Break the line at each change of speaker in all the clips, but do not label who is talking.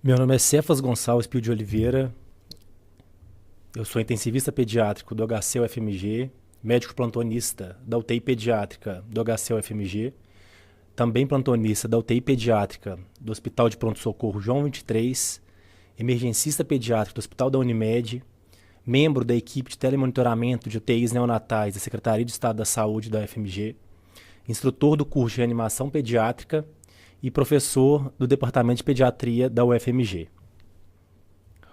Meu nome é Cefas Gonçalves Pio de Oliveira, eu sou intensivista pediátrico do HC-UFMG, médico plantonista da UTI pediátrica do HC-UFMG, também plantonista da UTI pediátrica do Hospital de Pronto-Socorro João 23, emergencista pediátrico do Hospital da Unimed, membro da equipe de telemonitoramento de UTIs neonatais da Secretaria de Estado da Saúde da UFMG, instrutor do curso de reanimação pediátrica e professor do Departamento de Pediatria da UFMG.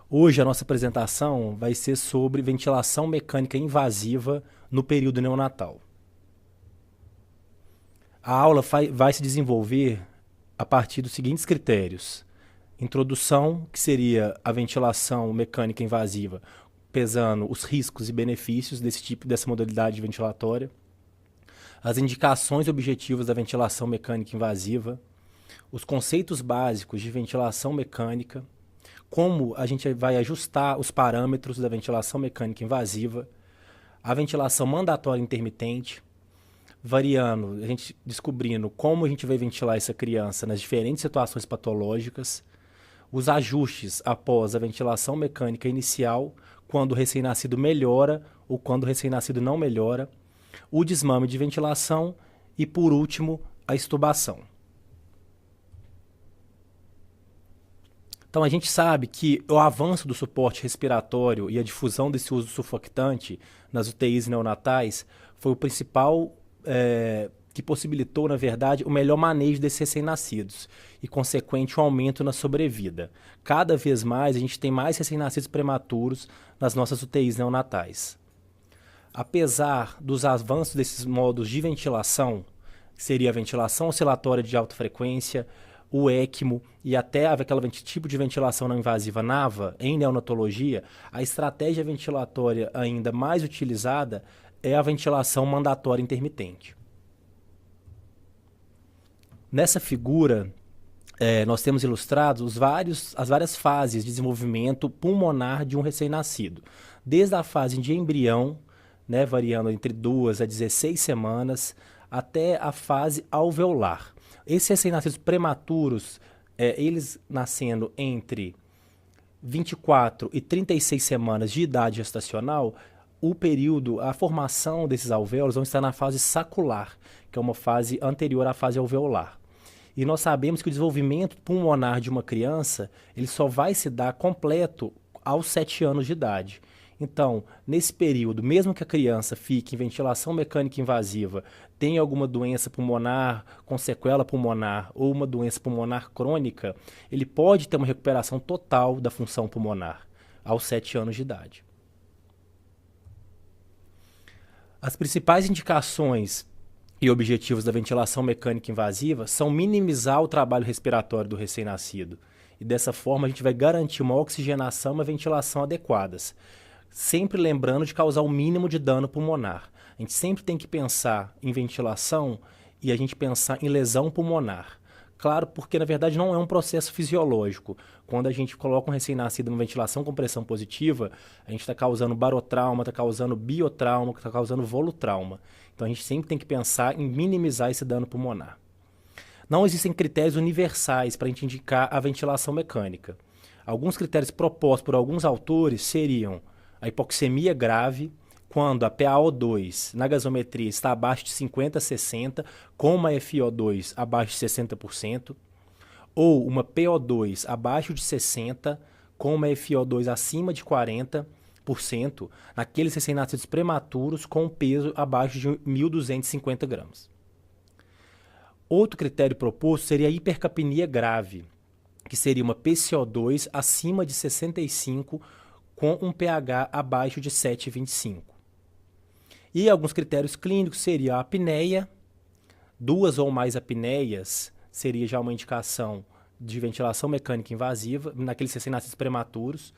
Hoje a nossa apresentação vai ser sobre ventilação mecânica invasiva no período neonatal. A aula vai se desenvolver a partir dos seguintes critérios. Introdução, que seria a ventilação mecânica invasiva, pesando os riscos e benefícios dessa modalidade ventilatória. As indicações e objetivos da ventilação mecânica invasiva. Os conceitos básicos de ventilação mecânica. Como a gente vai ajustar os parâmetros da ventilação mecânica invasiva, a ventilação mandatória intermitente, variando, a gente descobrindo como a gente vai ventilar essa criança nas diferentes situações patológicas, os ajustes após a ventilação mecânica inicial, quando o recém-nascido melhora ou quando o recém-nascido não melhora, o desmame de ventilação e, por último, a extubação. Então, a gente sabe que o avanço do suporte respiratório e a difusão desse uso sufoctante nas UTIs neonatais foi o principal que possibilitou, na verdade, o melhor manejo desses recém-nascidos e, consequente, um aumento na sobrevida. Cada vez mais, a gente tem mais recém-nascidos prematuros nas nossas UTIs neonatais. Apesar dos avanços desses modos de ventilação, que seria a ventilação oscilatória de alta frequência, o ECMO e até aquele tipo de ventilação não invasiva NAVA, em neonatologia, a estratégia ventilatória ainda mais utilizada é a ventilação mandatória intermitente. Nessa figura, nós temos ilustrados as várias fases de desenvolvimento pulmonar de um recém-nascido. Desde a fase de embrião, variando entre 2 a 16 semanas, até a fase alveolar. Esses recém-nascidos prematuros, eles nascendo entre 24 e 36 semanas de idade gestacional, a formação desses alvéolos vão estar na fase sacular, que é uma fase anterior à fase alveolar. E nós sabemos que o desenvolvimento pulmonar de uma criança, ele só vai se dar completo aos 7 anos de idade. Então, nesse período, mesmo que a criança fique em ventilação mecânica invasiva, tenha alguma doença pulmonar com sequela pulmonar ou uma doença pulmonar crônica, ele pode ter uma recuperação total da função pulmonar aos 7 anos de idade. As principais indicações e objetivos da ventilação mecânica invasiva são minimizar o trabalho respiratório do recém-nascido. E dessa forma a gente vai garantir uma oxigenação e uma ventilação adequadas. Sempre lembrando de causar o mínimo de dano pulmonar. A gente sempre tem que pensar em ventilação e a gente pensar em lesão pulmonar. Claro, porque na verdade não é um processo fisiológico. Quando a gente coloca um recém-nascido numa ventilação com pressão positiva, a gente está causando barotrauma, está causando biotrauma, está causando volutrauma. Então a gente sempre tem que pensar em minimizar esse dano pulmonar. Não existem critérios universais para a gente indicar a ventilação mecânica. Alguns critérios propostos por alguns autores seriam a hipoxemia grave, quando a PaO2 na gasometria está abaixo de 50 a 60, com uma FiO2 abaixo de 60%, ou uma PO2 abaixo de 60, com uma FiO2 acima de 40%, naqueles recém-nascidos prematuros com peso abaixo de 1.250 gramas. Outro critério proposto seria a hipercapnia grave, que seria uma PCO2 acima de 65, com um pH abaixo de 7,25. E alguns critérios clínicos seriam a apneia, 2 ou mais apneias seria já uma indicação de ventilação mecânica invasiva naqueles recém-nascidos prematuros,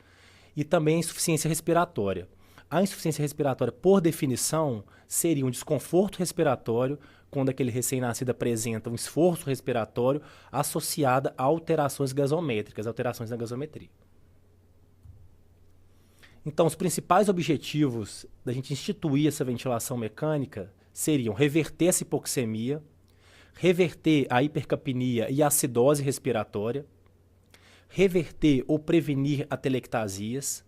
e também a insuficiência respiratória. A insuficiência respiratória, por definição, seria um desconforto respiratório quando aquele recém-nascido apresenta um esforço respiratório associado a alterações gasométricas, alterações na gasometria. Então, os principais objetivos da gente instituir essa ventilação mecânica seriam reverter essa hipoxemia, reverter a hipercapnia e a acidose respiratória, reverter ou prevenir atelectasias,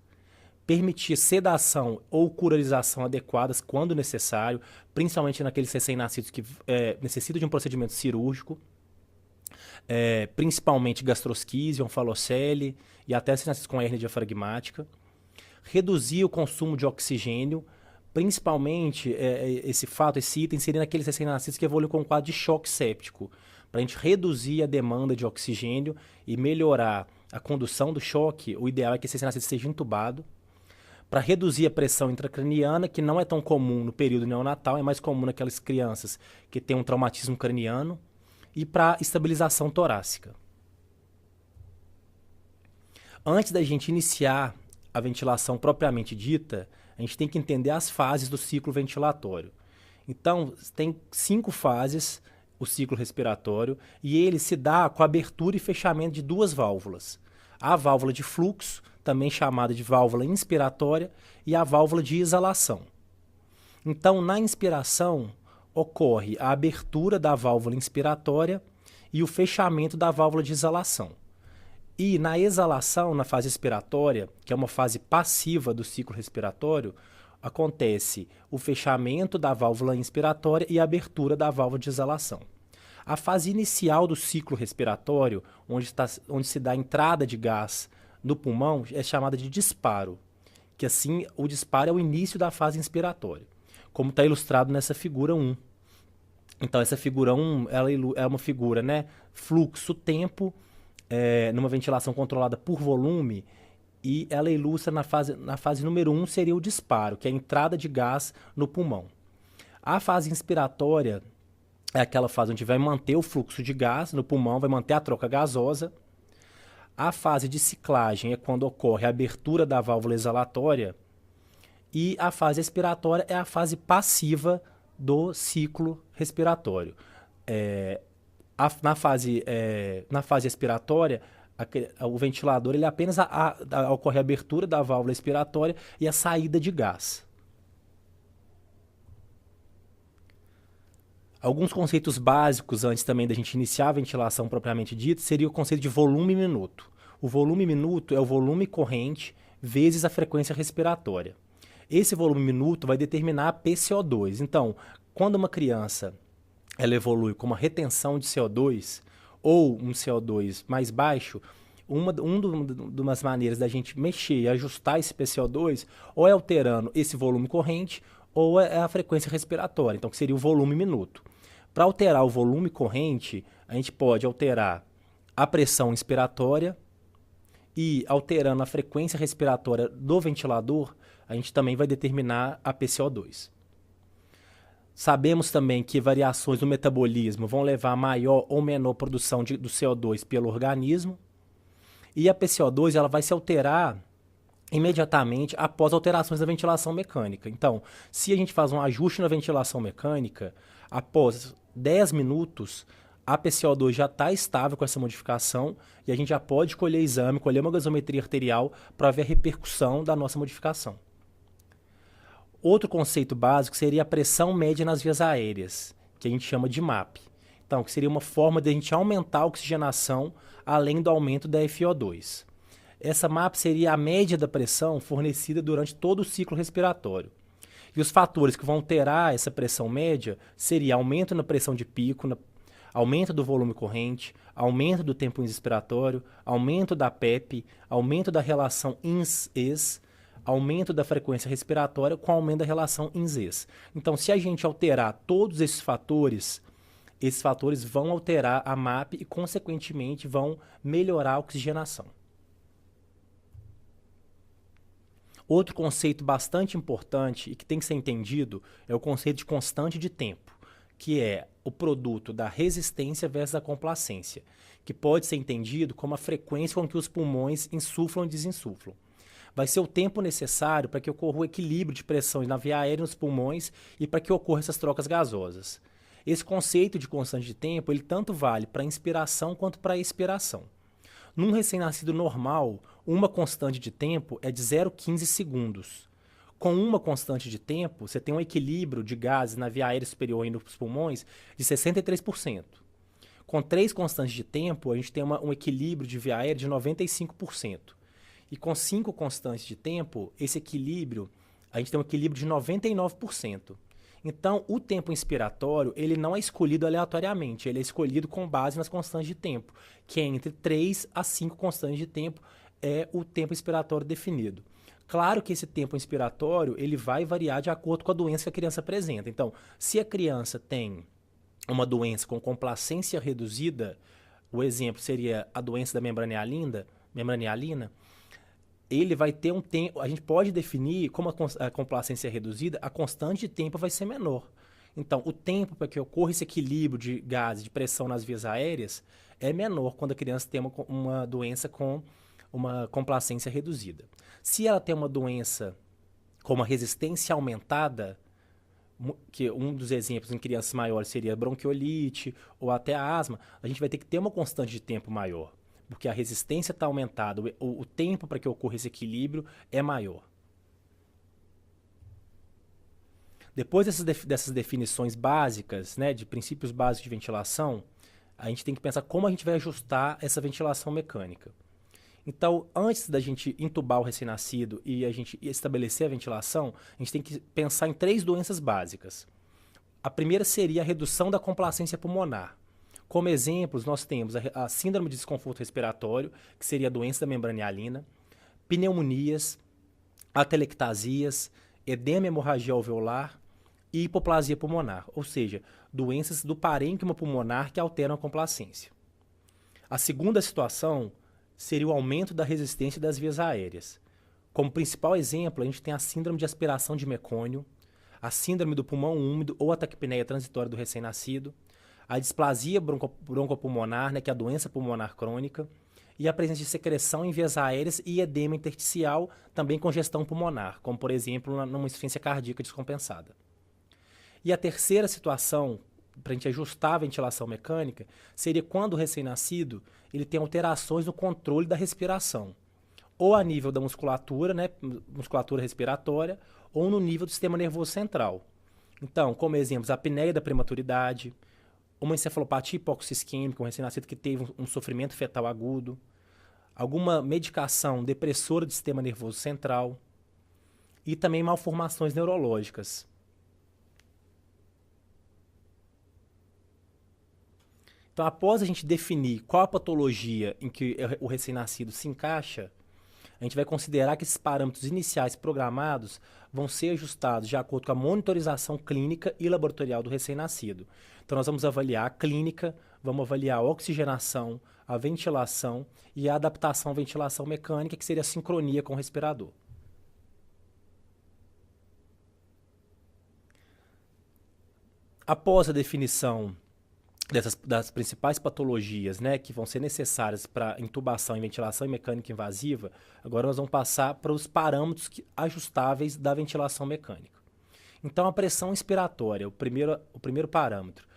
permitir sedação ou curarização adequadas quando necessário, principalmente naqueles recém-nascidos que necessitam de um procedimento cirúrgico, principalmente gastrosquise, onfalocele e até recém-nascidos com hérnia diafragmática. Reduzir o consumo de oxigênio, principalmente esse item seria naqueles recém-nascidos que evoluem com um quadro de choque séptico, para a gente reduzir a demanda de oxigênio e melhorar a condução do choque. O ideal é que esse recém-nascido esteja entubado. Para reduzir a pressão intracraniana, que não é tão comum no período neonatal, é mais comum naquelas crianças que têm um traumatismo craniano, e para estabilização torácica. Antes da gente iniciar a ventilação propriamente dita, a gente tem que entender as fases do ciclo ventilatório. Então, tem 5 fases o ciclo respiratório, e ele se dá com a abertura e fechamento de 2 válvulas. A válvula de fluxo, também chamada de válvula inspiratória, e a válvula de exalação. Então, na inspiração, ocorre a abertura da válvula inspiratória e o fechamento da válvula de exalação. E na exalação, na fase expiratória, que é uma fase passiva do ciclo respiratório, acontece o fechamento da válvula inspiratória e a abertura da válvula de exalação. A fase inicial do ciclo respiratório, onde se dá a entrada de gás no pulmão, é chamada de disparo, que assim o disparo é o início da fase inspiratória, como está ilustrado nessa figura 1. Então essa figura 1 ela é uma figura, né, fluxo-tempo, numa ventilação controlada por volume, e ela ilustra na fase número 1 seria o disparo, que é a entrada de gás no pulmão. A fase inspiratória é aquela fase onde vai manter o fluxo de gás no pulmão, vai manter a troca gasosa. A fase de ciclagem é quando ocorre a abertura da válvula exalatória. E a fase expiratória é a fase passiva do ciclo respiratório. Na fase expiratória, o ventilador ele apenas ocorre a abertura da válvula expiratória e a saída de gás. Alguns conceitos básicos antes também da gente iniciar a ventilação propriamente dita seria o conceito de volume minuto. O volume minuto é o volume corrente vezes a frequência respiratória. Esse volume minuto vai determinar a PCO2. Então, quando uma criança ela evolui com uma retenção de CO2 ou um CO2 mais baixo, uma das maneiras da gente mexer e ajustar esse PCO2 ou é alterando esse volume corrente ou é a frequência respiratória, então que seria o volume minuto. Para alterar o volume corrente, a gente pode alterar a pressão inspiratória e, alterando a frequência respiratória do ventilador, a gente também vai determinar a PCO2. Sabemos também que variações do metabolismo vão levar a maior ou menor produção do CO2 pelo organismo, e a PCO2 ela vai se alterar imediatamente após alterações da ventilação mecânica. Então, se a gente faz um ajuste na ventilação mecânica, após 10 minutos, a PCO2 já está estável com essa modificação e a gente já pode colher exame, colher uma gasometria arterial para ver a repercussão da nossa modificação. Outro conceito básico seria a pressão média nas vias aéreas, que a gente chama de MAP. Então, que seria uma forma de a gente aumentar a oxigenação além do aumento da FiO2. Essa MAP seria a média da pressão fornecida durante todo o ciclo respiratório. E os fatores que vão alterar essa pressão média seria aumento na pressão de pico, aumento do volume corrente, aumento do tempo inspiratório, aumento da PEP, aumento da relação INS-ES, aumento da frequência respiratória com aumento da relação INS-ES. Então, se a gente alterar todos esses fatores vão alterar a MAP e, consequentemente, vão melhorar a oxigenação. Outro conceito bastante importante e que tem que ser entendido é o conceito de constante de tempo, que é o produto da resistência versus a complacência, que pode ser entendido como a frequência com que os pulmões insuflam e desinsuflam. Vai ser o tempo necessário para que ocorra o equilíbrio de pressões na via aérea nos pulmões e para que ocorram essas trocas gasosas. Esse conceito de constante de tempo, ele tanto vale para a inspiração quanto para a expiração. Num recém-nascido normal, uma constante de tempo é de 0,15 segundos. Com uma constante de tempo, você tem um equilíbrio de gases na via aérea superior e nos pulmões de 63%. Com 3 constantes de tempo, a gente tem um equilíbrio de via aérea de 95%. E com 5 constantes de tempo, esse equilíbrio, a gente tem um equilíbrio de 99%. Então, o tempo inspiratório, ele não é escolhido aleatoriamente, ele é escolhido com base nas constantes de tempo, que é entre 3 a 5 constantes de tempo, é o tempo inspiratório definido. Claro que esse tempo inspiratório, ele vai variar de acordo com a doença que a criança apresenta. Então, se a criança tem uma doença com complacência reduzida, o exemplo seria a doença da membrana hialina, ele vai ter um tempo. A gente pode definir como a complacência é reduzida, a constante de tempo vai ser menor. Então, o tempo para que ocorra esse equilíbrio de gases, de pressão nas vias aéreas, é menor quando a criança tem uma doença com uma complacência reduzida. Se ela tem uma doença com uma resistência aumentada, que um dos exemplos em crianças maiores seria bronquiolite ou até a asma, a gente vai ter que ter uma constante de tempo maior, porque a resistência está aumentada, o tempo para que ocorra esse equilíbrio é maior. Depois dessas definições básicas, né, de princípios básicos de ventilação, a gente tem que pensar como a gente vai ajustar essa ventilação mecânica. Então, antes da gente entubar o recém-nascido e a gente estabelecer a ventilação, a gente tem que pensar em 3 doenças básicas. A primeira seria a redução da complacência pulmonar. Como exemplos, nós temos a síndrome de desconforto respiratório, que seria a doença da membrana hialina, pneumonias, atelectasias, edema e hemorragia alveolar e hipoplasia pulmonar, ou seja, doenças do parênquima pulmonar que alteram a complacência. A segunda situação seria o aumento da resistência das vias aéreas. Como principal exemplo, a gente tem a síndrome de aspiração de mecônio, a síndrome do pulmão úmido ou a taquipneia transitória do recém-nascido, a displasia broncopulmonar, né, que é a doença pulmonar crônica, e a presença de secreção em vias aéreas e edema intersticial, também congestão pulmonar, como por exemplo numa insuficiência cardíaca descompensada. E a terceira situação, para a gente ajustar a ventilação mecânica, seria quando o recém-nascido ele tem alterações no controle da respiração, ou a nível da musculatura, né, musculatura respiratória, ou no nível do sistema nervoso central. Então, como exemplos, a apneia da prematuridade, uma encefalopatia hipoxisquêmica, um recém-nascido que teve um sofrimento fetal agudo, alguma medicação depressora do sistema nervoso central e também malformações neurológicas. Então, após a gente definir qual a patologia em que o recém-nascido se encaixa, a gente vai considerar que esses parâmetros iniciais programados vão ser ajustados de acordo com a monitorização clínica e laboratorial do recém-nascido. Então, nós vamos avaliar a clínica, vamos avaliar a oxigenação, a ventilação e a adaptação à ventilação mecânica, que seria a sincronia com o respirador. Após a definição das principais patologias, né, que vão ser necessárias para intubação, ventilação e mecânica invasiva, agora nós vamos passar para os parâmetros ajustáveis da ventilação mecânica. Então, a pressão inspiratória, o primeiro parâmetro.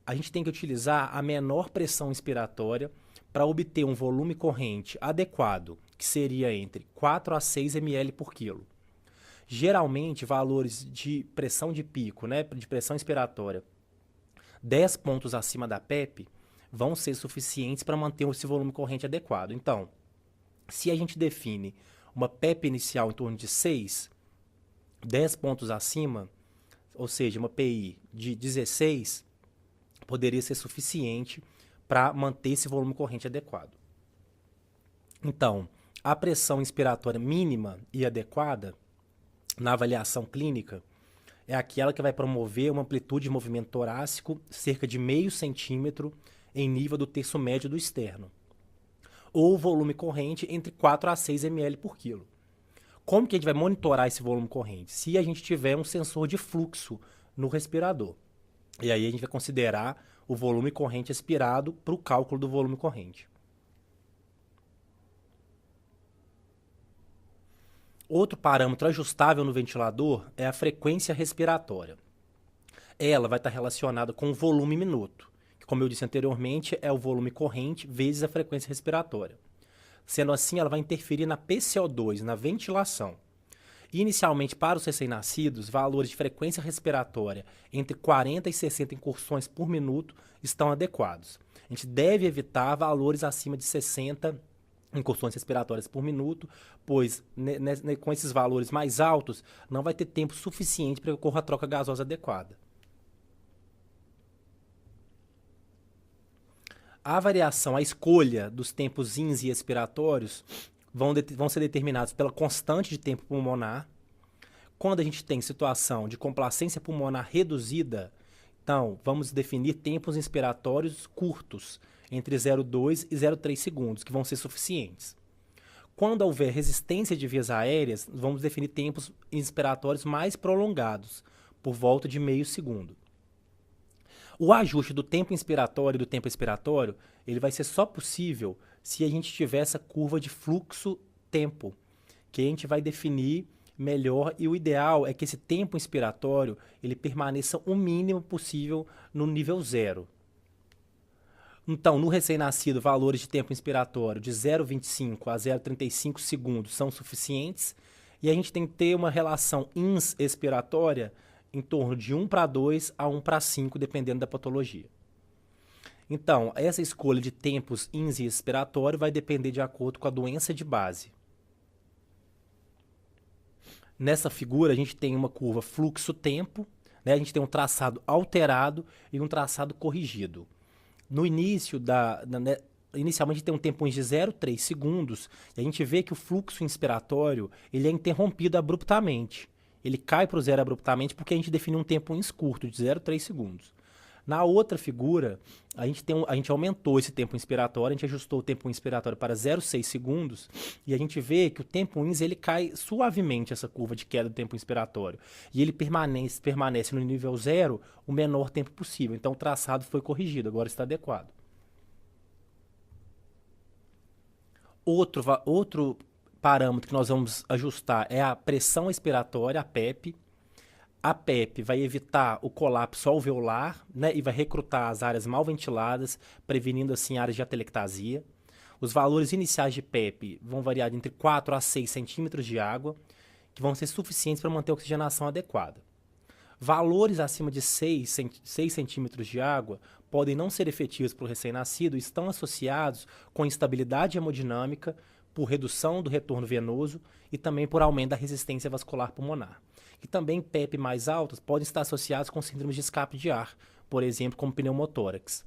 A gente tem que utilizar a menor pressão inspiratória para obter um volume corrente adequado, que seria entre 4 a 6 ml por quilo. Geralmente, valores de pressão de pico, né, de pressão inspiratória, 10 pontos acima da PEP vão ser suficientes para manter esse volume corrente adequado. Então, se a gente define uma PEP inicial em torno de 6, 10 pontos acima, ou seja, uma PI de 16, poderia ser suficiente para manter esse volume corrente adequado. Então, a pressão inspiratória mínima e adequada na avaliação clínica é aquela que vai promover uma amplitude de movimento torácico cerca de 0,5 centímetro em nível do terço médio do externo, ou volume corrente entre 4 a 6 ml por quilo. Como que a gente vai monitorar esse volume corrente? Se a gente tiver um sensor de fluxo no respirador. E aí a gente vai considerar o volume corrente expirado para o cálculo do volume corrente. Outro parâmetro ajustável no ventilador é a frequência respiratória. Ela vai estar relacionada com o volume minuto, que, como eu disse anteriormente, é o volume corrente vezes a frequência respiratória. Sendo assim, ela vai interferir na PCO2, na ventilação. Inicialmente, para os recém-nascidos, valores de frequência respiratória entre 40 e 60 incursões por minuto estão adequados. A gente deve evitar valores acima de 60 incursões respiratórias por minuto, pois com esses valores mais altos não vai ter tempo suficiente para que ocorra a troca gasosa adequada. A variação, a escolha dos tempos ins e expiratórios vão ser determinados pela constante de tempo pulmonar. Quando a gente tem situação de complacência pulmonar reduzida, então vamos definir tempos inspiratórios curtos, entre 0,2 e 0,3 segundos, que vão ser suficientes. Quando houver resistência de vias aéreas, vamos definir tempos inspiratórios mais prolongados, por volta de meio segundo. O ajuste do tempo inspiratório e do tempo expiratório, ele vai ser só possível se a gente tiver essa curva de fluxo-tempo, que a gente vai definir melhor, e o ideal é que esse tempo inspiratório ele permaneça o mínimo possível no nível zero. Então, no recém-nascido, valores de tempo inspiratório de 0,25 a 0,35 segundos são suficientes, e a gente tem que ter uma relação ins-expiratória em torno de 1:2 a 1:5, dependendo da patologia. Então, essa escolha de tempos ins e expiratório vai depender de acordo com a doença de base. Nessa figura, a gente tem uma curva fluxo-tempo, né? A gente tem um traçado alterado e um traçado corrigido. No início, inicialmente tem um tempo de 0,3 segundos, e a gente vê que o fluxo inspiratório ele é interrompido abruptamente. Ele cai para o zero abruptamente porque a gente define um tempo ins curto, de 0,3 segundos. Na outra figura, a gente aumentou esse tempo inspiratório, a gente ajustou o tempo inspiratório para 0,6 segundos, e a gente vê que o tempo ins ele cai suavemente, essa curva de queda do tempo inspiratório. E ele permanece no nível zero o menor tempo possível. Então o traçado foi corrigido, agora está adequado. Outro parâmetro que nós vamos ajustar é a pressão expiratória, a PEP. A PEP vai evitar o colapso alveolar, né, e vai recrutar as áreas mal ventiladas, prevenindo assim áreas de atelectasia. Os valores iniciais de PEP vão variar entre 4 a 6 centímetros de água, que vão ser suficientes para manter a oxigenação adequada. Valores acima de 6 centímetros de água podem não ser efetivos para o recém-nascido e estão associados com instabilidade hemodinâmica, por redução do retorno venoso e também por aumento da resistência vascular pulmonar. E também PEP mais altas podem estar associados com síndromes de escape de ar, por exemplo, como pneumotórax.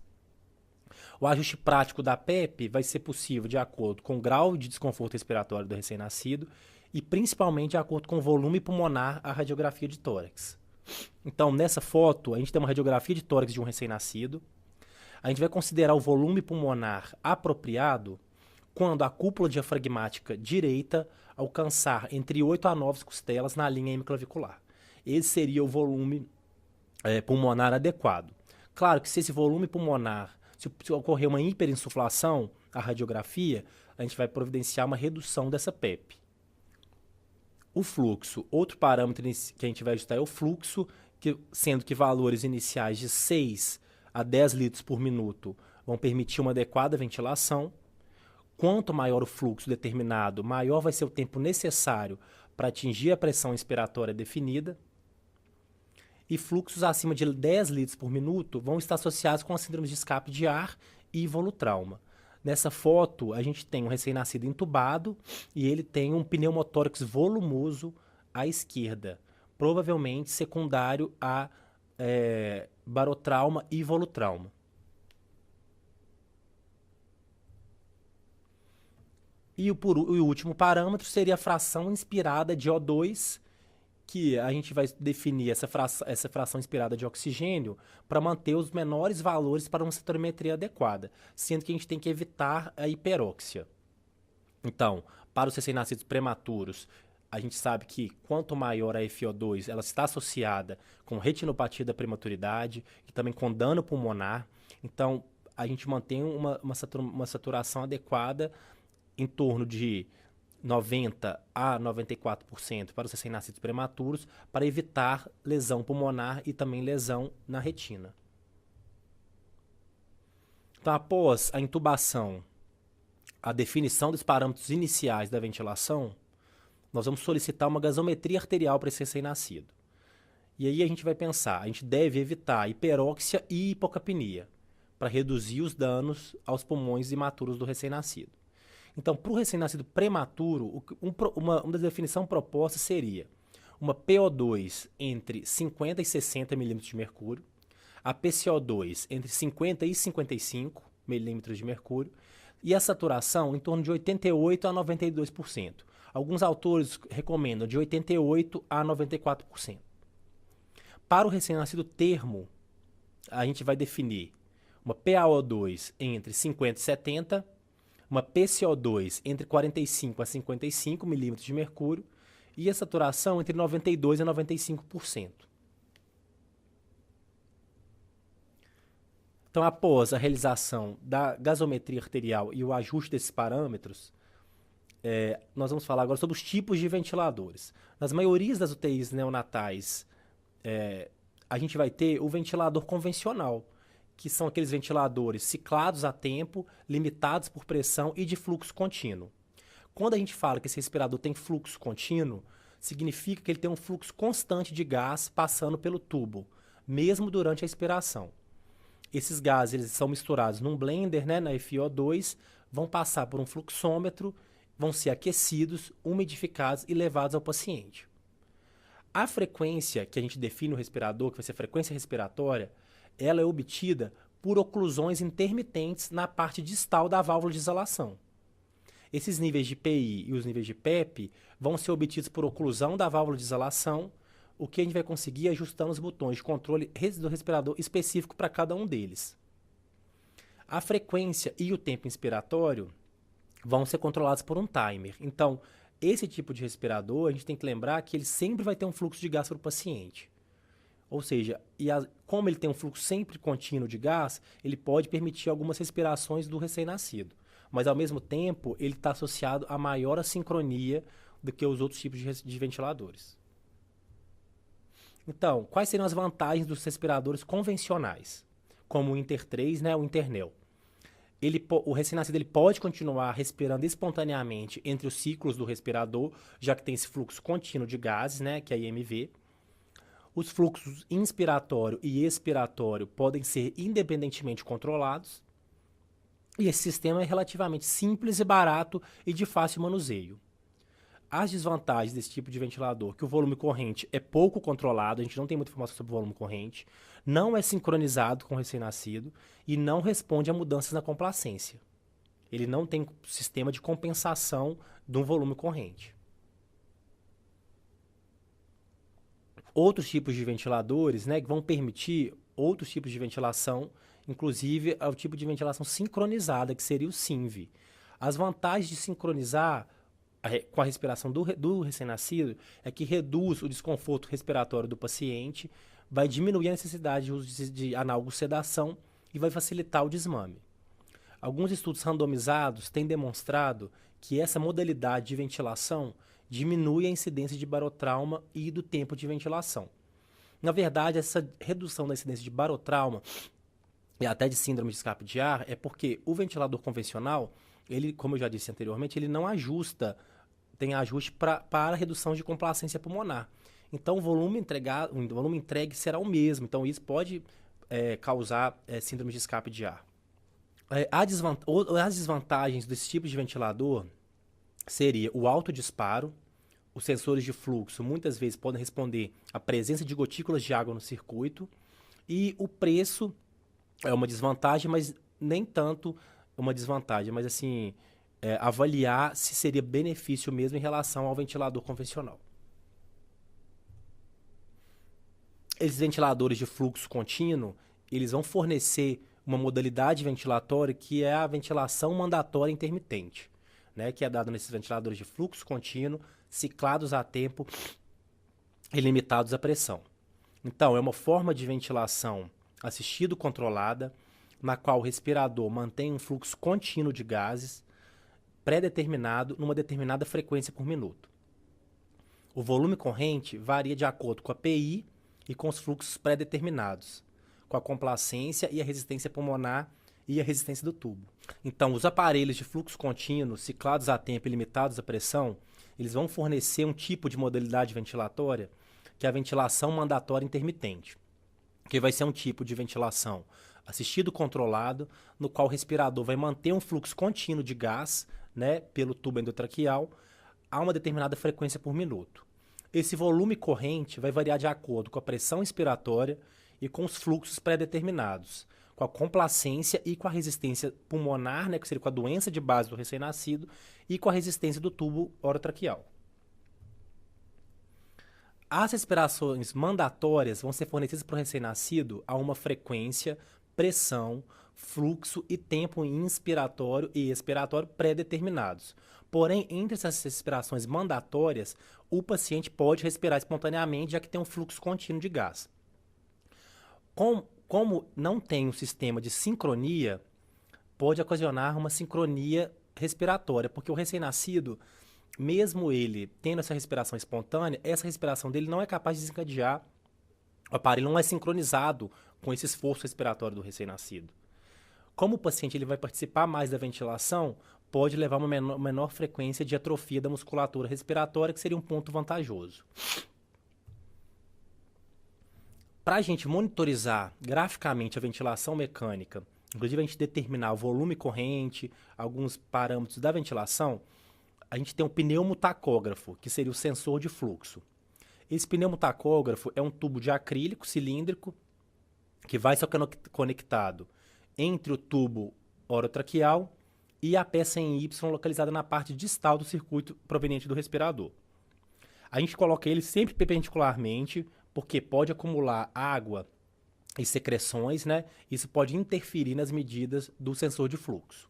O ajuste prático da PEP vai ser possível de acordo com o grau de desconforto respiratório do recém-nascido e principalmente de acordo com o volume pulmonar à radiografia de tórax. Então, nessa foto, a gente tem uma radiografia de tórax de um recém-nascido. A gente vai considerar o volume pulmonar apropriado quando a cúpula diafragmática direita alcançar entre 8 a 9 costelas na linha hemiclavicular. Esse seria o volume pulmonar adequado. Claro que se esse volume pulmonar, se ocorrer uma hiperinsuflação, a radiografia, a gente vai providenciar uma redução dessa PEP. O fluxo, outro parâmetro que a gente vai ajustar é o fluxo, sendo que valores iniciais de 6 a 10 litros por minuto vão permitir uma adequada ventilação. Quanto maior o fluxo determinado, maior vai ser o tempo necessário para atingir a pressão inspiratória definida. E fluxos acima de 10 litros por minuto vão estar associados com a síndrome de escape de ar e volutrauma. Nessa foto, a gente tem um recém-nascido entubado e ele tem um pneumotórax volumoso à esquerda, provavelmente secundário a barotrauma e volutrauma. E o último parâmetro seria a fração inspirada de O2, que a gente vai definir essa fração inspirada de oxigênio para manter os menores valores para uma saturimetria adequada, sendo que a gente tem que evitar a hiperóxia. Então, para os recém-nascidos prematuros, a gente sabe que quanto maior a FiO2, ela está associada com retinopatia da prematuridade e também com dano pulmonar. Então, a gente mantém uma saturação adequada em torno de 90 a 94% para os recém-nascidos prematuros, para evitar lesão pulmonar e também lesão na retina. Então, após a intubação, a definição dos parâmetros iniciais da ventilação, nós vamos solicitar uma gasometria arterial para esse recém-nascido. E aí a gente vai pensar, a gente deve evitar hiperóxia e hipocapnia para reduzir os danos aos pulmões imaturos do recém-nascido. Então, para o recém-nascido prematuro, uma das definições propostas seria uma PO2 entre 50 e 60 milímetros de mercúrio, a PCO2 entre 50 e 55 milímetros de mercúrio e a saturação em torno de 88 a 92%. Alguns autores recomendam de 88 a 94%. Para o recém-nascido termo, a gente vai definir uma PaO2 entre 50 e 70, uma PCO2 entre 45 a 55 milímetros de mercúrio e a saturação entre 92 a 95%. Então, após a realização da gasometria arterial e o ajuste desses parâmetros, nós vamos falar agora sobre os tipos de ventiladores. Nas maiorias das UTIs neonatais, a gente vai ter o ventilador convencional, que são aqueles ventiladores ciclados a tempo, limitados por pressão e de fluxo contínuo. Quando a gente fala que esse respirador tem fluxo contínuo, significa que ele tem um fluxo constante de gás passando pelo tubo, mesmo durante a expiração. Esses gases eles são misturados num blender, né, na FiO2, vão passar por um fluxômetro, vão ser aquecidos, umidificados e levados ao paciente. A frequência que a gente define no respirador, que vai ser a frequência respiratória, ela é obtida por oclusões intermitentes na parte distal da válvula de exalação. Esses níveis de PI e os níveis de PEP vão ser obtidos por oclusão da válvula de exalação, o que a gente vai conseguir ajustando os botões de controle do respirador específico para cada um deles. A frequência e o tempo inspiratório vão ser controlados por um timer. Então, esse tipo de respirador, a gente tem que lembrar que ele sempre vai ter um fluxo de gás para o paciente. Ou seja, como ele tem um fluxo sempre contínuo de gás, ele pode permitir algumas respirações do recém-nascido. Mas, ao mesmo tempo, ele está associado a maior assincronia do que os outros tipos de ventiladores. Então, quais seriam as vantagens dos respiradores convencionais, como o Inter 3, né, o Internel? O recém-nascido ele pode continuar respirando espontaneamente entre os ciclos do respirador, já que tem esse fluxo contínuo de gases, né, que é a IMV. Os fluxos inspiratório e expiratório podem ser independentemente controlados. E esse sistema é relativamente simples e barato e de fácil manuseio. As desvantagens desse tipo de ventilador, que o volume corrente é pouco controlado, a gente não tem muita informação sobre o volume corrente, não é sincronizado com o recém-nascido e não responde a mudanças na complacência. Ele não tem sistema de compensação de um volume corrente. Outros tipos de ventiladores, né, que vão permitir outros tipos de ventilação, inclusive o tipo de ventilação sincronizada, que seria o SINV. As vantagens de sincronizar com a respiração do recém-nascido é que reduz o desconforto respiratório do paciente, vai diminuir a necessidade de uso de análogo sedação e vai facilitar o desmame. Alguns estudos randomizados têm demonstrado que essa modalidade de ventilação diminui a incidência de barotrauma e do tempo de ventilação. Na verdade, essa redução da incidência de barotrauma e até de síndrome de escape de ar é porque o ventilador convencional, ele, como eu já disse anteriormente, ele não ajusta, tem ajuste para a redução de complacência pulmonar. Então, o volume entregue será o mesmo. Então, isso pode causar síndrome de escape de ar. As desvantagens desse tipo de ventilador seria o alto disparo. Os sensores de fluxo muitas vezes podem responder à presença de gotículas de água no circuito. E o preço é uma desvantagem, mas nem tanto uma desvantagem. Mas assim, avaliar se seria benefício mesmo em relação ao ventilador convencional. Esses ventiladores de fluxo contínuo, eles vão fornecer uma modalidade ventilatória que é a ventilação mandatória intermitente, né, que é dada nesses ventiladores de fluxo contínuo, ciclados a tempo e limitados à pressão. Então, é uma forma de ventilação assistido controlada, na qual o respirador mantém um fluxo contínuo de gases pré-determinado numa determinada frequência por minuto. O volume corrente varia de acordo com a PI e com os fluxos pré-determinados, com a complacência e a resistência pulmonar e a resistência do tubo. Então, os aparelhos de fluxo contínuo, ciclados a tempo e limitados à pressão, eles vão fornecer um tipo de modalidade ventilatória que é a ventilação mandatória intermitente, que vai ser um tipo de ventilação assistido controlado, no qual o respirador vai manter um fluxo contínuo de gás, né, pelo tubo endotraqueal a uma determinada frequência por minuto. Esse volume corrente vai variar de acordo com a pressão inspiratória e com os fluxos pré-determinados, com a complacência e com a resistência pulmonar, né, que seria com a doença de base do recém-nascido, e com a resistência do tubo orotraqueal. As respirações mandatórias vão ser fornecidas para o recém-nascido a uma frequência, pressão, fluxo e tempo inspiratório e expiratório pré-determinados. Porém, entre essas respirações mandatórias, o paciente pode respirar espontaneamente, já que tem um fluxo contínuo de gás. Como não tem um sistema de sincronia, pode ocasionar uma sincronia respiratória, porque o recém-nascido, mesmo ele tendo essa respiração espontânea, essa respiração dele não é capaz de desencadear, o aparelho não é sincronizado com esse esforço respiratório do recém-nascido. Como o paciente ele vai participar mais da ventilação, pode levar a uma menor frequência de atrofia da musculatura respiratória, que seria um ponto vantajoso. Para a gente monitorizar graficamente a ventilação mecânica, inclusive a gente determinar o volume corrente, alguns parâmetros da ventilação, a gente tem um pneumotacógrafo, que seria o sensor de fluxo. Esse pneumotacógrafo é um tubo de acrílico cilíndrico que vai ser conectado entre o tubo orotraqueal e a peça em Y localizada na parte distal do circuito proveniente do respirador. A gente coloca ele sempre perpendicularmente, porque pode acumular água e secreções, né? Isso pode interferir nas medidas do sensor de fluxo.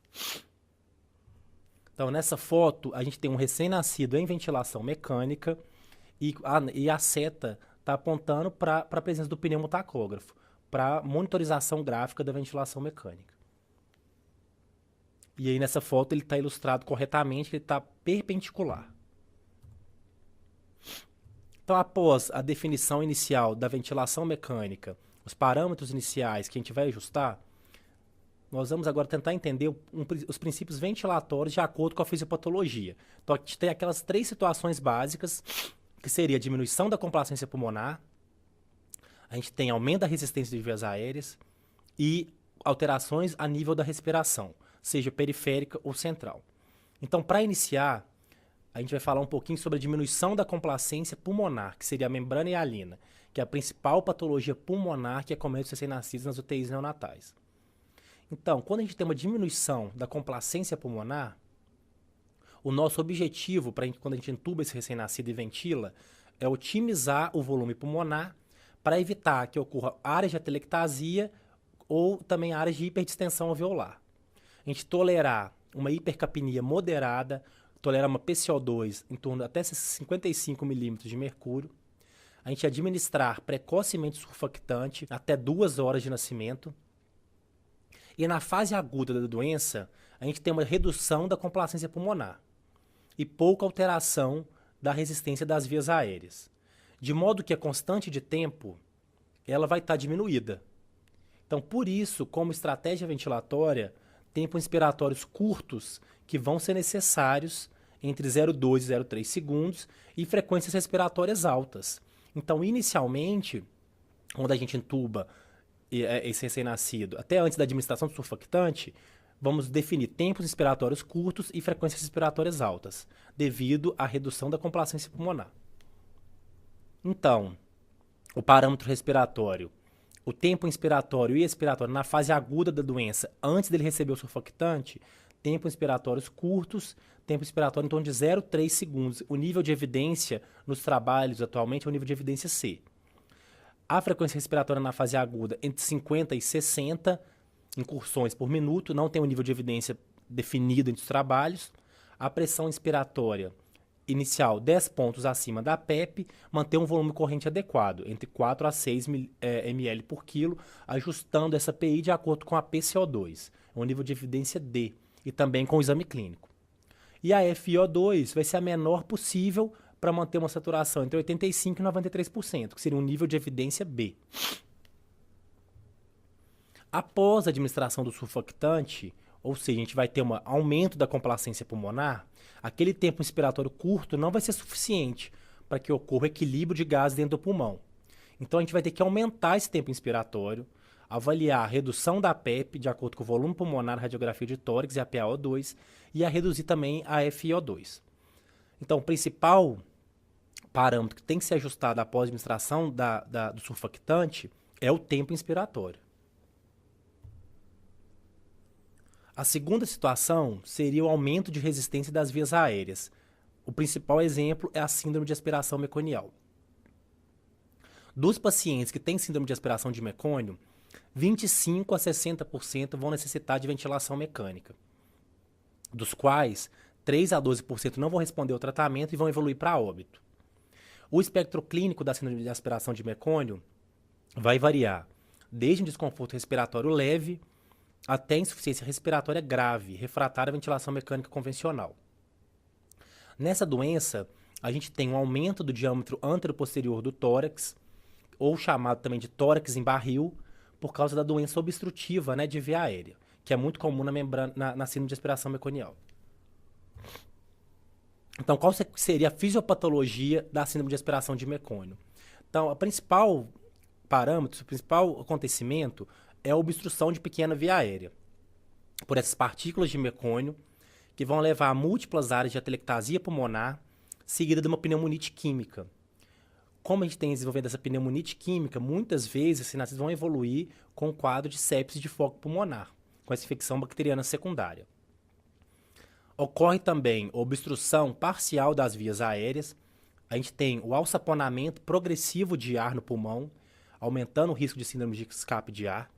Então, nessa foto, a gente tem um recém-nascido em ventilação mecânica e a seta está apontando para a presença do pneumotacógrafo, para monitorização gráfica da ventilação mecânica. E aí, nessa foto, ele está ilustrado corretamente, que ele está perpendicular. Então, após a definição inicial da ventilação mecânica, os parâmetros iniciais que a gente vai ajustar, nós vamos agora tentar entender os princípios ventilatórios de acordo com a fisiopatologia. Então, a gente tem aquelas 3 situações básicas, que seria a diminuição da complacência pulmonar, a gente tem aumento da resistência de vias aéreas e alterações a nível da respiração, seja periférica ou central. Então, para iniciar, a gente vai falar um pouquinho sobre a diminuição da complacência pulmonar, que seria a membrana hialina, que é a principal patologia pulmonar que acomete os recém-nascidos nas UTIs neonatais. Então, quando a gente tem uma diminuição da complacência pulmonar, o nosso objetivo, quando a gente entuba esse recém-nascido e ventila, é otimizar o volume pulmonar para evitar que ocorra áreas de atelectasia ou também áreas de hiperdistensão alveolar. A gente tolerar uma hipercapnia moderada, tolerar uma PCO2 em torno de até 55 milímetros de mercúrio. A gente administrar precocemente surfactante até 2 horas de nascimento. E na fase aguda da doença, a gente tem uma redução da complacência pulmonar e pouca alteração da resistência das vias aéreas. De modo que a constante de tempo ela vai estar diminuída. Então, por isso, como estratégia ventilatória, tempos inspiratórios curtos que vão ser necessários entre 0,2 e 0,3 segundos e frequências respiratórias altas. Então, inicialmente, quando a gente entuba esse recém-nascido, até antes da administração do surfactante, vamos definir tempos inspiratórios curtos e frequências respiratórias altas, devido à redução da complacência pulmonar. Então, o parâmetro respiratório, o tempo inspiratório e expiratório na fase aguda da doença, antes dele receber o surfactante, tempos inspiratórios curtos, tempo inspiratório em torno de 0,3 segundos. O nível de evidência nos trabalhos atualmente é o nível de evidência C. A frequência respiratória na fase aguda entre 50 e 60 incursões por minuto, não tem um nível de evidência definido entre os trabalhos. A pressão inspiratória inicial 10 pontos acima da PEP, manter um volume corrente adequado, entre 4 a 6 ml por quilo, ajustando essa PI de acordo com a PCO2, um nível de evidência D, e também com o exame clínico. E a FiO2 vai ser a menor possível para manter uma saturação entre 85% e 93%, que seria um nível de evidência B. Após a administração do surfactante, ou seja, a gente vai ter um aumento da complacência pulmonar, aquele tempo inspiratório curto não vai ser suficiente para que ocorra equilíbrio de gases dentro do pulmão. Então a gente vai ter que aumentar esse tempo inspiratório, avaliar a redução da PEP de acordo com o volume pulmonar, radiografia de tórax e a PaO2, e a reduzir também a FiO2. Então o principal parâmetro que tem que ser ajustado após a administração do surfactante é o tempo inspiratório. A segunda situação seria o aumento de resistência das vias aéreas. O principal exemplo é a síndrome de aspiração meconial. Dos pacientes que têm síndrome de aspiração de mecônio, 25 a 60% vão necessitar de ventilação mecânica, dos quais 3 a 12% não vão responder ao tratamento e vão evoluir para óbito. O espectro clínico da síndrome de aspiração de mecônio vai variar desde um desconforto respiratório leve até insuficiência respiratória grave, refratária à ventilação mecânica convencional. Nessa doença, a gente tem um aumento do diâmetro antero-posterior do tórax, ou chamado também de tórax em barril, por causa da doença obstrutiva, né, de via aérea, que é muito comum na síndrome de aspiração meconial. Então, qual seria a fisiopatologia da síndrome de aspiração de mecônio? Então, o principal parâmetro, o principal acontecimento é a obstrução de pequena via aérea, por essas partículas de mecônio, que vão levar a múltiplas áreas de atelectasia pulmonar, seguida de uma pneumonite química. Como a gente tem desenvolvendo essa pneumonite química, muitas vezes as sinapses vão evoluir com um quadro de sepse de foco pulmonar, com essa infecção bacteriana secundária. Ocorre também obstrução parcial das vias aéreas. A gente tem o alçaponamento progressivo de ar no pulmão, aumentando o risco de síndrome de escape de ar.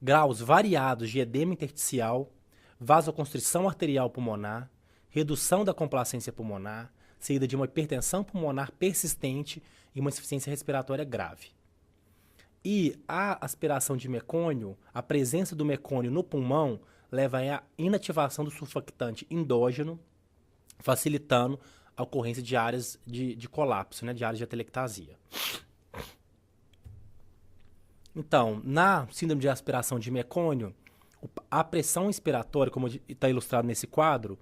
Graus variados de edema intersticial, vasoconstrição arterial pulmonar, redução da complacência pulmonar, seguida de uma hipertensão pulmonar persistente e uma insuficiência respiratória grave. E a aspiração de mecônio, a presença do mecônio no pulmão, leva à inativação do surfactante endógeno, facilitando a ocorrência de áreas de colapso, né, de áreas de atelectasia. Então, na síndrome de aspiração de mecônio, a pressão inspiratória, como está ilustrado nesse quadro,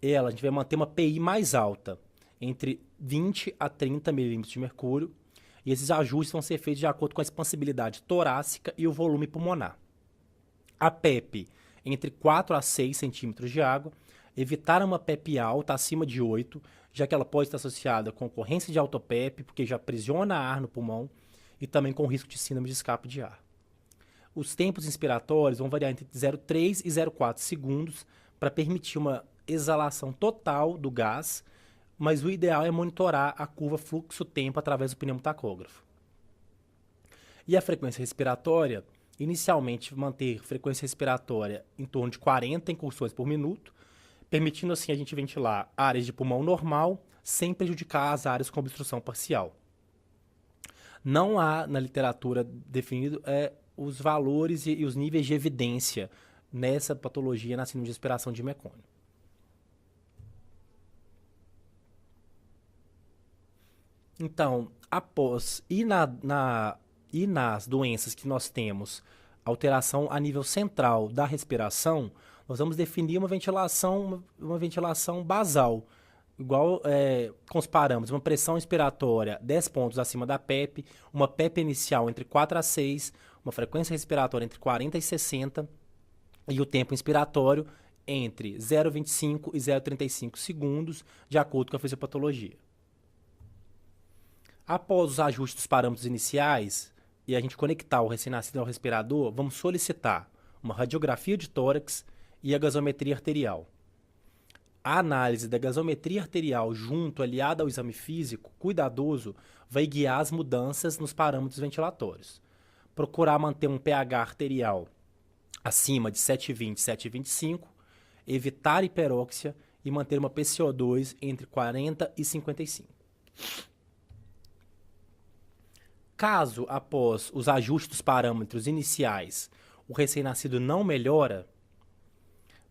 a gente vai manter uma PI mais alta, entre 20 a 30 milímetros de mercúrio, e esses ajustes vão ser feitos de acordo com a expansibilidade torácica e o volume pulmonar. A PEP, entre 4 a 6 centímetros de água, evitar uma PEP alta acima de 8, já que ela pode estar associada com ocorrência de autoPEP, porque já aprisiona ar no pulmão, e também com risco de síndrome de escape de ar. Os tempos inspiratórios vão variar entre 0,3 e 0,4 segundos para permitir uma exalação total do gás, mas o ideal é monitorar a curva fluxo-tempo através do pneumotacógrafo. E a frequência respiratória, inicialmente manter frequência respiratória em torno de 40 incursões por minuto, permitindo assim a gente ventilar áreas de pulmão normal, sem prejudicar as áreas com obstrução parcial. Não há na literatura definido os valores e os níveis de evidência nessa patologia na síndrome de aspiração de mecônio. Então, após nas doenças que nós temos alteração a nível central da respiração, nós vamos definir uma ventilação basal, igual com os parâmetros, uma pressão inspiratória 10 pontos acima da PEP, uma PEP inicial entre 4 a 6, uma frequência respiratória entre 40 e 60 e o tempo inspiratório entre 0,25 e 0,35 segundos, de acordo com a fisiopatologia. Após os ajustes dos parâmetros iniciais e a gente conectar o recém-nascido ao respirador, vamos solicitar uma radiografia de tórax e a gasometria arterial. A análise da gasometria arterial aliada ao exame físico cuidadoso vai guiar as mudanças nos parâmetros ventilatórios. Procurar manter um pH arterial acima de 7,20 e 7,25, evitar hiperóxia e manter uma PCO2 entre 40 e 55. Caso, após os ajustes dos parâmetros iniciais, o recém-nascido não melhora,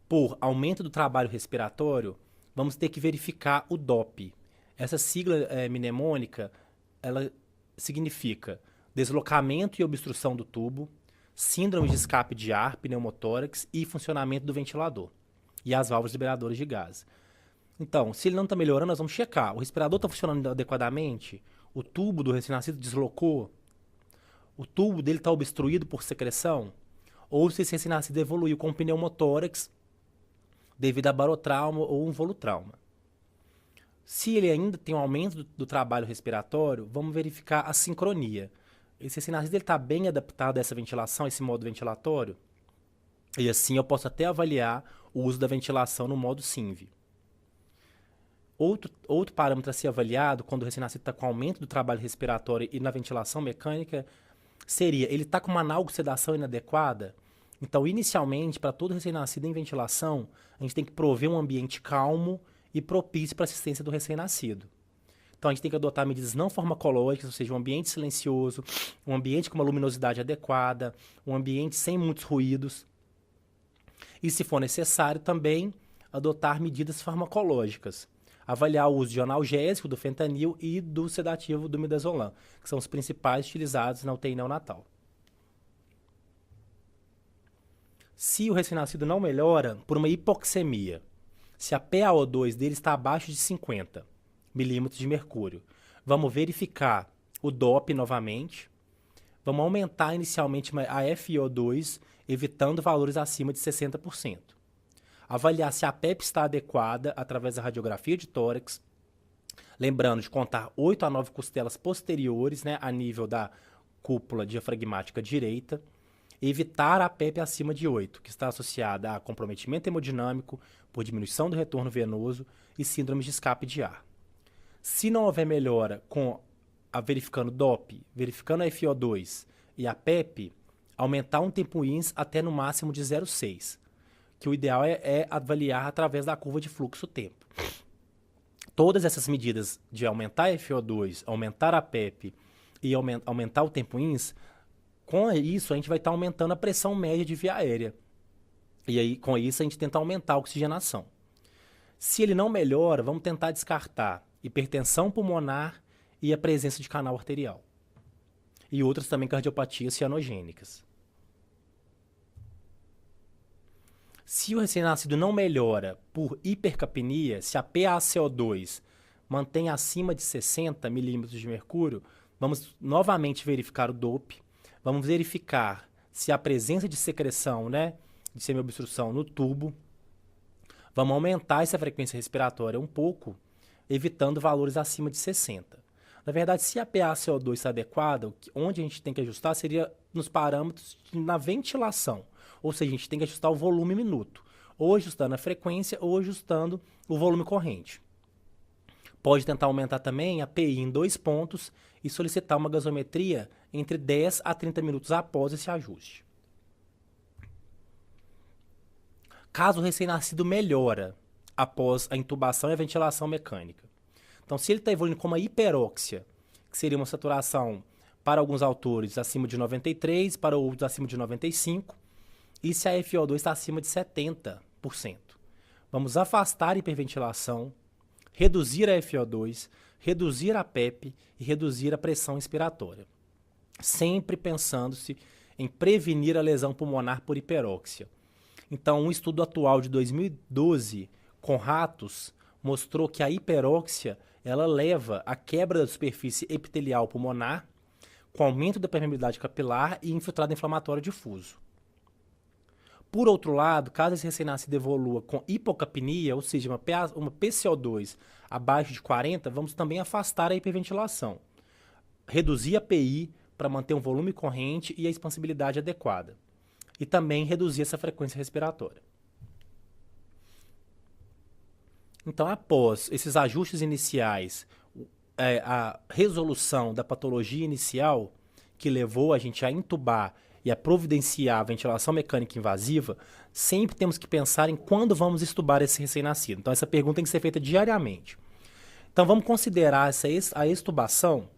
por aumento do trabalho respiratório, vamos ter que verificar o DOP. Essa sigla mnemônica, ela significa deslocamento e obstrução do tubo, síndrome de escape de ar, pneumotórax e funcionamento do ventilador e as válvulas liberadoras de gás. Então, se ele não está melhorando, nós vamos checar. O respirador está funcionando adequadamente? O tubo do recém-nascido deslocou? O tubo dele está obstruído por secreção? Ou se esse recém-nascido evoluiu com pneumotórax devido a barotrauma ou um volutrauma. Se ele ainda tem um aumento do trabalho respiratório, vamos verificar a sincronia. Esse recém-nascido está bem adaptado a essa ventilação, a esse modo ventilatório? E assim eu posso até avaliar o uso da ventilação no modo SINV. Outro parâmetro a ser avaliado quando o recém-nascido está com aumento do trabalho respiratório e na ventilação mecânica seria, ele está com uma analgosedação inadequada? Então, inicialmente, para todo recém-nascido em ventilação, a gente tem que prover um ambiente calmo e propício para a assistência do recém-nascido. Então, a gente tem que adotar medidas não farmacológicas, ou seja, um ambiente silencioso, um ambiente com uma luminosidade adequada, um ambiente sem muitos ruídos. E, se for necessário, também adotar medidas farmacológicas. Avaliar o uso de analgésico, do fentanil e do sedativo do midazolam, que são os principais utilizados na UTI neonatal. Se o recém-nascido não melhora por uma hipoxemia, se a PaO2 dele está abaixo de 50 milímetros de mercúrio, vamos verificar o DOP novamente, vamos aumentar inicialmente a FiO2, evitando valores acima de 60%. Avaliar se a PEP está adequada através da radiografia de tórax, lembrando de contar 8 a 9 costelas posteriores, né, a nível da cúpula diafragmática direita, evitar a PEP acima de 8, que está associada a comprometimento hemodinâmico por diminuição do retorno venoso e síndrome de escape de ar. Se não houver melhora com verificando DOP, verificando a FiO2 e a PEP, aumentar um tempo INS até no máximo de 0,6, que o ideal é avaliar através da curva de fluxo-tempo. Todas essas medidas de aumentar a FiO2, aumentar a PEP e aumentar o tempo INS, com isso a gente vai estar aumentando a pressão média de via aérea. E aí, com isso, a gente tenta aumentar a oxigenação. Se ele não melhora, vamos tentar descartar hipertensão pulmonar e a presença de canal arterial. E outras também cardiopatias cianogênicas. Se o recém-nascido não melhora por hipercapnia, se a PaCO2 mantém acima de 60 milímetros de mercúrio, vamos novamente verificar o DOP, vamos verificar se há presença de secreção, né, de semiobstrução no tubo, vamos aumentar essa frequência respiratória um pouco, evitando valores acima de 60. Na verdade, se a PaCO2 está adequada, onde a gente tem que ajustar seria nos parâmetros na ventilação. Ou seja, a gente tem que ajustar o volume minuto, ou ajustando a frequência, ou ajustando o volume corrente. Pode tentar aumentar também a PI em 2 pontos e solicitar uma gasometria entre 10 a 30 minutos após esse ajuste. Caso o recém-nascido melhora após a intubação e a ventilação mecânica. Então, se ele está evoluindo com uma hiperóxia, que seria uma saturação para alguns autores acima de 93, para outros acima de 95, e se a FiO2 está acima de 70%. Vamos afastar a hiperventilação, reduzir a FiO2, reduzir a PEP e reduzir a pressão inspiratória. Sempre pensando-se em prevenir a lesão pulmonar por hiperóxia. Então, um estudo atual de 2012 com ratos mostrou que a hiperóxia ela leva à quebra da superfície epitelial pulmonar, com aumento da permeabilidade capilar e infiltrado inflamatório difuso. Por outro lado, caso esse recém-nascido evolua com hipocapnia, ou seja, uma PCO2 abaixo de 40, vamos também afastar a hiperventilação. Reduzir a PI para manter um volume corrente e a expansibilidade adequada. E também reduzir essa frequência respiratória. Então, após esses ajustes iniciais, a resolução da patologia inicial que levou a gente a intubar e a providenciar a ventilação mecânica invasiva, sempre temos que pensar em quando vamos extubar esse recém-nascido. Então, essa pergunta tem que ser feita diariamente. Então, vamos considerar a extubação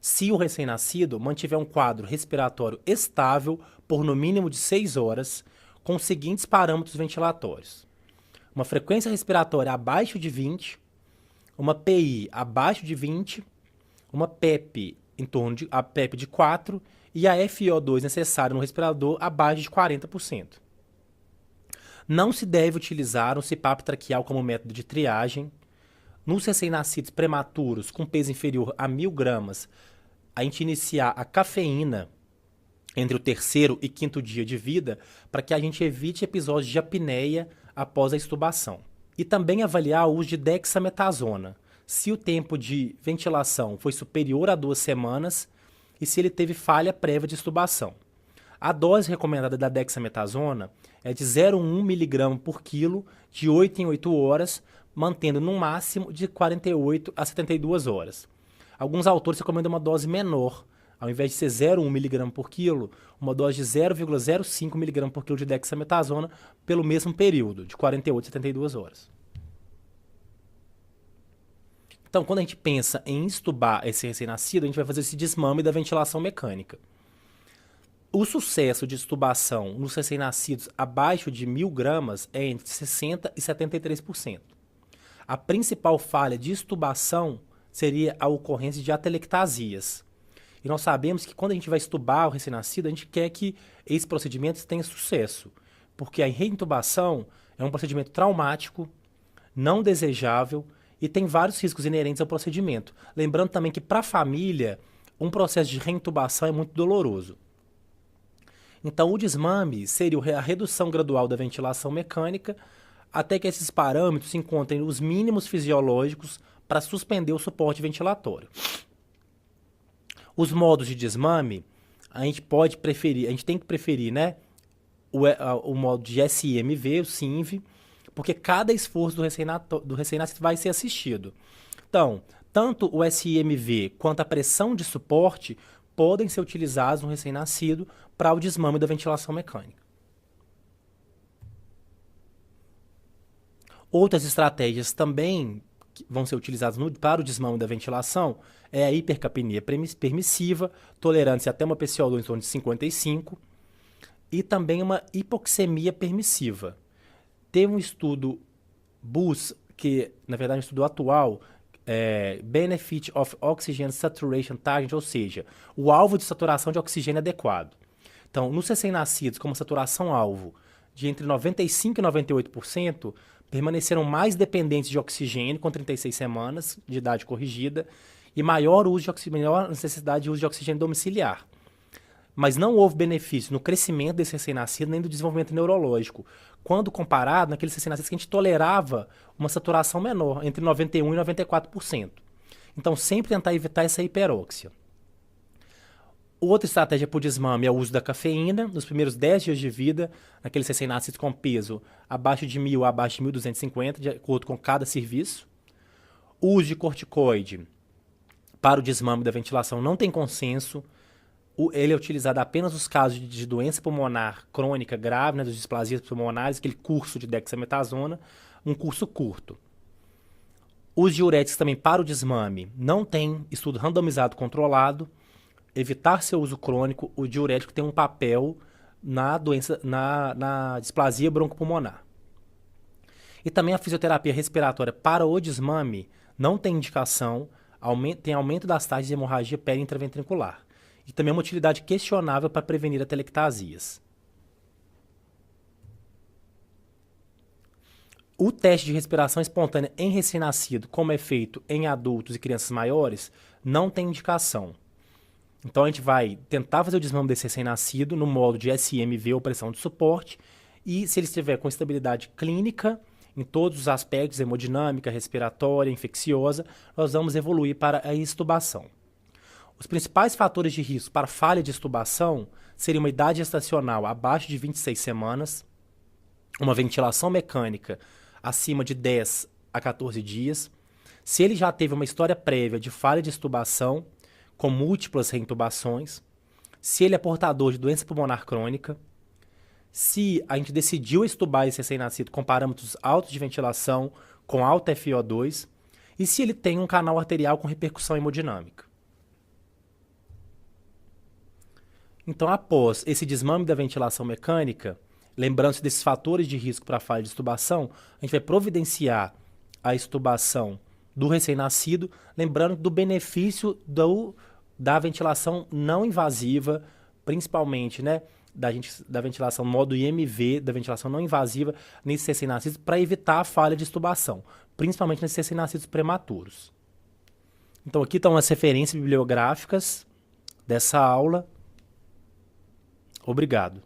se o recém-nascido mantiver um quadro respiratório estável por no mínimo de 6 horas, com os seguintes parâmetros ventilatórios. Uma frequência respiratória abaixo de 20, uma PI abaixo de 20, uma PEP em torno de a PEP de 4 e a FiO2 necessária no respirador abaixo de 40%. Não se deve utilizar um CPAP traqueal como método de triagem. Nos recém-nascidos prematuros com peso inferior a 1.000 gramas, a gente iniciar a cafeína entre o terceiro e quinto dia de vida para que a gente evite episódios de apneia após a extubação. E também avaliar o uso de dexametasona, se o tempo de ventilação foi superior a 2 semanas e se ele teve falha prévia de extubação. A dose recomendada da dexametasona é de 0,1 mg por quilo de 8 em 8 horas, mantendo no máximo de 48 a 72 horas. Alguns autores recomendam uma dose menor, ao invés de ser 0,1 mg por quilo, uma dose de 0,05 mg por quilo de dexametasona pelo mesmo período, de 48 a 72 horas. Então, quando a gente pensa em extubar esse recém-nascido, a gente vai fazer esse desmame da ventilação mecânica. O sucesso de extubação nos recém-nascidos abaixo de 1.000 gramas é entre 60% e 73%. A principal falha de extubação seria a ocorrência de atelectasias. E nós sabemos que quando a gente vai extubar o recém-nascido, a gente quer que esse procedimento tenha sucesso, porque a reintubação é um procedimento traumático, não desejável e tem vários riscos inerentes ao procedimento. Lembrando também que para a família, um processo de reintubação é muito doloroso. Então, o desmame seria a redução gradual da ventilação mecânica até que esses parâmetros se encontrem os mínimos fisiológicos para suspender o suporte ventilatório. Os modos de desmame, a gente tem que preferir, né, o modo de SIMV, o SIMV, porque cada esforço do recém-nascido vai ser assistido. Então, tanto o SIMV quanto a pressão de suporte podem ser utilizados no recém-nascido para o desmame da ventilação mecânica. Outras estratégias também que vão ser utilizadas para o desmame da ventilação é a hipercapnia permissiva, tolerância até uma PCO2 em torno de 55, e também uma hipoxemia permissiva. Tem um estudo BUS, que na verdade é um estudo atual, Benefit of Oxygen Saturation Target, ou seja, o alvo de saturação de oxigênio adequado. Então, nos recém-nascidos com uma saturação-alvo de entre 95% e 98%, permaneceram mais dependentes de oxigênio com 36 semanas de idade corrigida e maior necessidade de uso de oxigênio domiciliar. Mas não houve benefício no crescimento desse recém-nascido nem do desenvolvimento neurológico, quando comparado naqueles recém-nascidos que a gente tolerava uma saturação menor, entre 91% e 94%. Então, sempre tentar evitar essa hiperóxia. Outra estratégia para o desmame é o uso da cafeína nos primeiros 10 dias de vida, naqueles recém-nascidos com peso abaixo de 1.000 a abaixo de 1.250, de acordo com cada serviço. O uso de corticoide para o desmame da ventilação não tem consenso. Ele é utilizado apenas nos casos de doença pulmonar crônica grave, né, das displasias pulmonares, aquele curso de dexametasona, um curso curto. Os diuréticos também para o desmame não tem estudo randomizado controlado. Evitar seu uso crônico, o diurético tem um papel na doença, na displasia broncopulmonar. E também a fisioterapia respiratória para o desmame não tem indicação, tem aumento das taxas de hemorragia peri-intraventricular. E também é uma utilidade questionável para prevenir atelectasias. O teste de respiração espontânea em recém-nascido, como é feito em adultos e crianças maiores, não tem indicação. Então a gente vai tentar fazer o desmame desse recém-nascido no modo de SIMV ou pressão de suporte, e se ele estiver com estabilidade clínica em todos os aspectos, hemodinâmica, respiratória, infecciosa, nós vamos evoluir para a extubação. Os principais fatores de risco para falha de extubação seriam uma idade gestacional abaixo de 26 semanas, uma ventilação mecânica acima de 10 a 14 dias, se ele já teve uma história prévia de falha de extubação, com múltiplas reintubações, se ele é portador de doença pulmonar crônica, se a gente decidiu extubar esse recém-nascido com parâmetros altos de ventilação, com alta FiO2, e se ele tem um canal arterial com repercussão hemodinâmica. Então, após esse desmame da ventilação mecânica, lembrando-se desses fatores de risco para a falha de extubação, a gente vai providenciar a extubação do recém-nascido, lembrando do benefício da ventilação não invasiva, principalmente, né, da ventilação modo IMV, da ventilação não invasiva nesses recém-nascidos, para evitar a falha de extubação, principalmente nesses recém-nascidos prematuros. Então aqui estão as referências bibliográficas dessa aula. Obrigado.